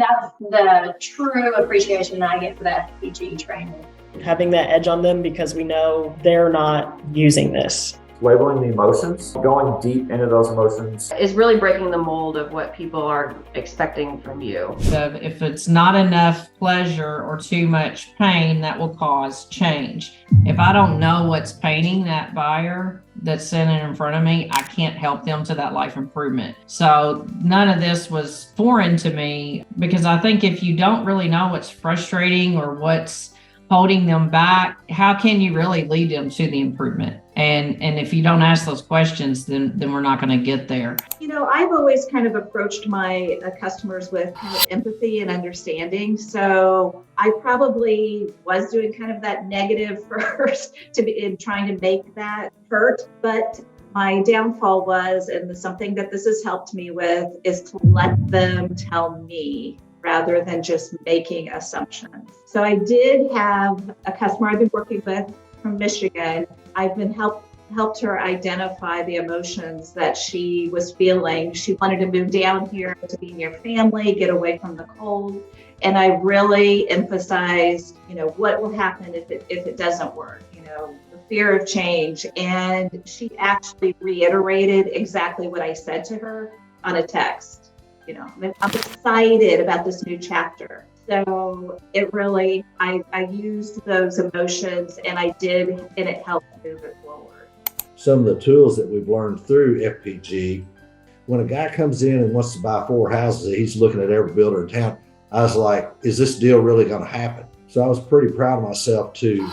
That's the true appreciation that I get for the FPG training. Having that edge on them because we know they're not using this. Labeling the emotions, going deep into those emotions. Is really breaking the mold of what people are expecting from you. If it's not enough pleasure or too much pain, that will cause change. If I don't know what's paining that buyer that's sitting in front of me, I can't help them to that life improvement. So none of this was foreign to me, because I think if you don't really know what's frustrating or what's holding them back, how can you really lead them to the improvement? And if you don't ask those questions, then we're not going to get there. You know, I've always kind of approached my customers with kind of empathy and understanding. So I probably was doing kind of that negative first in trying to make that hurt. But my downfall was, and something that this has helped me with, is to let them tell me rather than just making assumptions. So I did have a customer I've been working with from Michigan. I've been helped her identify the emotions that she was feeling. She wanted to move down here to be near family, get away from the cold. And I really emphasized, what will happen if it doesn't work, the fear of change. And she actually reiterated exactly what I said to her on a text. I'm excited about this new chapter. So it really, I used those emotions and it helped move it forward. Some of the tools that we've learned through FPG, when a guy comes in and wants to buy 4 houses, he's looking at every builder in town. I was like, is this deal really going to happen? So I was pretty proud of myself to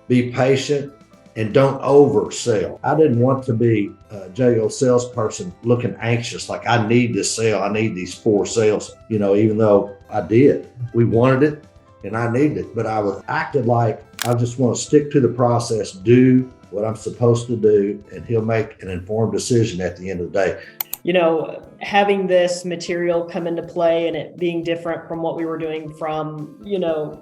be patient and don't oversell. I didn't want to be a JO salesperson looking anxious, like I need this sale, I need these 4 sales, even though I did. We wanted it and I needed it, but I acted like I just want to stick to the process, do what I'm supposed to do, and he'll make an informed decision at the end of the day. Having this material come into play and it being different from what we were doing from,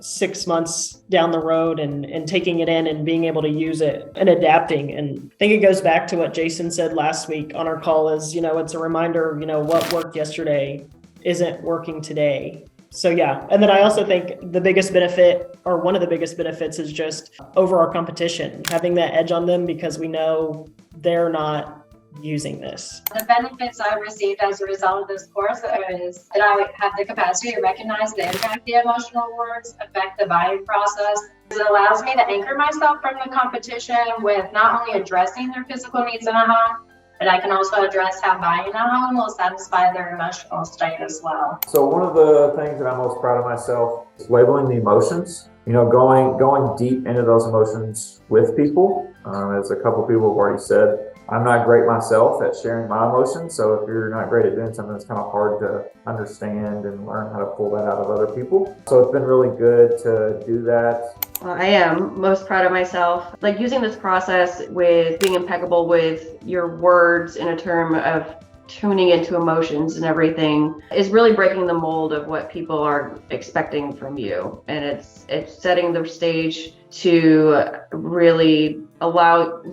6 months down the road and taking it in and being able to use it and adapting. And I think it goes back to what Jason said last week on our call is, it's a reminder, what worked yesterday isn't working today. So yeah. And then I also think the biggest benefit, or one of the biggest benefits, is just over our competition, having that edge on them because we know they're not using this. The benefits I received as a result of this course is that I have the capacity to recognize the impact the emotional words affect the buying process. It allows me to anchor myself from the competition with not only addressing their physical needs in a home, but I can also address how buying a home will satisfy their emotional state as well. So one of the things that I'm most proud of myself is labeling the emotions. Going deep into those emotions with people. As a couple people have already said, I'm not great myself at sharing my emotions. So if you're not great at doing something, it's kind of hard to understand and learn how to pull that out of other people. So it's been really good to do that. Well, I am most proud of myself. Like using this process with being impeccable with your words in a term of tuning into emotions and everything is really breaking the mold of what people are expecting from you. And it's setting the stage to really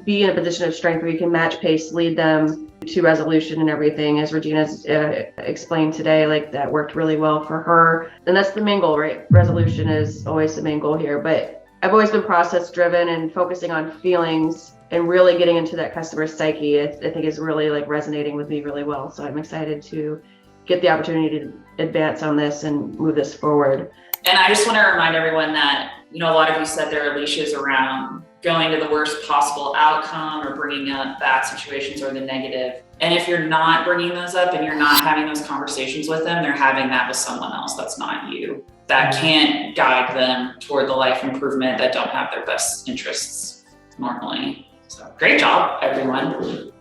be in a position of strength where you can match pace, lead them to resolution and everything. As Regina's explained today, like that worked really well for her. And that's the main goal, right? Resolution is always the main goal here. But I've always been process driven and focusing on feelings and really getting into that customer psyche. I think is really resonating with me really well. So I'm excited to get the opportunity to advance on this and move this forward. And I just want to remind everyone that, a lot of you said there are leashes around going to the worst possible outcome or bringing up bad situations or the negative. And if you're not bringing those up and you're not having those conversations with them, they're having that with someone else that's not you, that can't guide them toward the life improvement, that don't have their best interests normally. So great job, everyone.